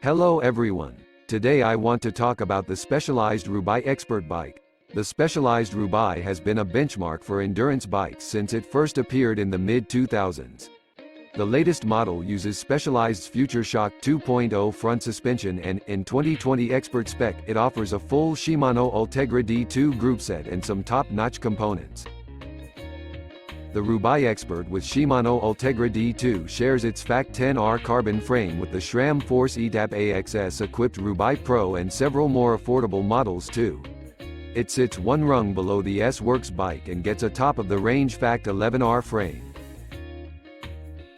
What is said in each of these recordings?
Hello everyone. Today I want to talk about the Specialized Roubaix Expert Bike. The Specialized Roubaix has been a benchmark for endurance bikes since it first appeared in the mid-2000s. The latest model uses Specialized's Future Shock 2.0 front suspension and, in 2020 Expert Spec, it offers a full Shimano Ultegra D2 groupset and some top-notch components. The Roubaix Expert with Shimano Ultegra D2 shares its FACT 10R carbon frame with the SRAM Force ETAP AXS-equipped Roubaix Pro and several more affordable models too. It sits one rung below the S-Works bike and gets a top-of-the-range FACT 11R frame.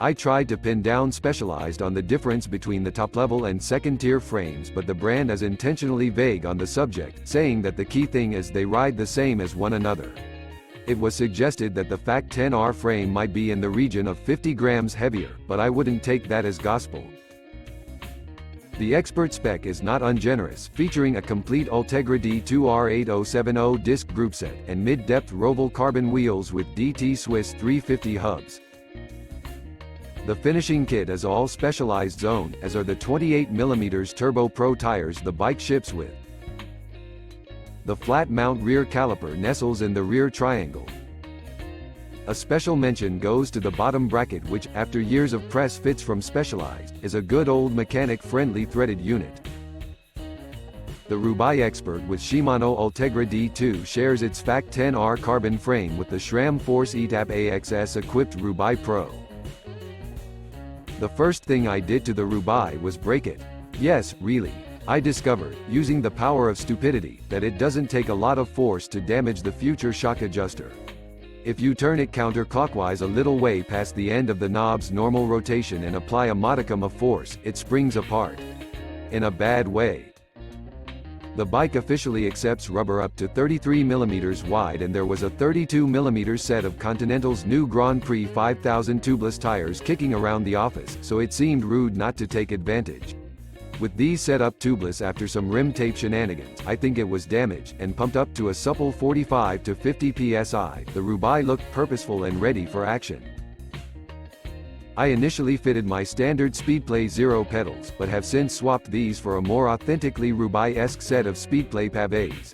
I tried to pin down Specialized on the difference between the top-level and second-tier frames, but the brand is intentionally vague on the subject, saying that the key thing is they ride the same as one another. It was suggested that the FACT 10R frame might be in the region of 50 grams heavier, but I wouldn't take that as gospel. The Expert Spec is not ungenerous, featuring a complete Ultegra D2 R8070 disc groupset and mid-depth Roval carbon wheels with DT Swiss 350 hubs. The finishing kit is all Specialized zone, as are the 28mm Turbo Pro tires the bike ships with. The flat mount rear caliper nestles in the rear triangle. A special mention goes to the bottom bracket, which, after years of press fits from Specialized, is a good old mechanic-friendly threaded unit. The Roubaix Expert with Shimano Ultegra D2 shares its FACT 10R carbon frame with the SRAM Force ETAP AXS-equipped Roubaix Pro. The first thing I did to the Roubaix was break it. Yes, really. I discovered, using the power of stupidity, that it doesn't take a lot of force to damage the future shock adjuster. If you turn it counterclockwise a little way past the end of the knob's normal rotation and apply a modicum of force, it springs apart. In a bad way. The bike officially accepts rubber up to 33mm wide, and there was a 32mm set of Continental's new Grand Prix 5000 tubeless tires kicking around the office, so it seemed rude not to take advantage. With these set up tubeless after some rim tape shenanigans, I think it was damaged, and pumped up to a supple 45 to 50 psi, the Roubaix looked purposeful and ready for action. I initially fitted my standard Speedplay Zero pedals, but have since swapped these for a more authentically Roubaix-esque set of Speedplay pavés.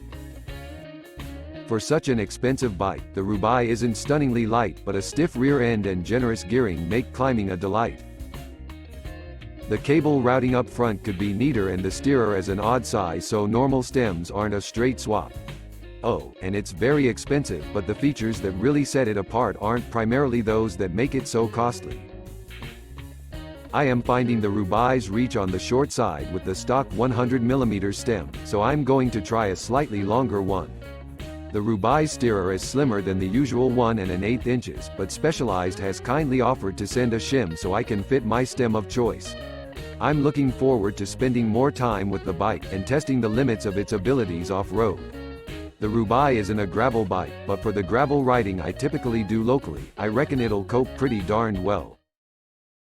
For such an expensive bike, the Roubaix isn't stunningly light, but a stiff rear end and generous gearing make climbing a delight. The cable routing up front could be neater, and the steerer is an odd size so normal stems aren't a straight swap. Oh, and it's very expensive, but the features that really set it apart aren't primarily those that make it so costly. I am finding the Roubaix's reach on the short side with the stock 100mm stem, so I'm going to try a slightly longer one. The Roubaix steerer is slimmer than the usual 1 1/8 inches, but Specialized has kindly offered to send a shim so I can fit my stem of choice. I'm looking forward to spending more time with the bike and testing the limits of its abilities off-road. The Roubaix isn't a gravel bike, but for the gravel riding I typically do locally, I reckon it'll cope pretty darned well.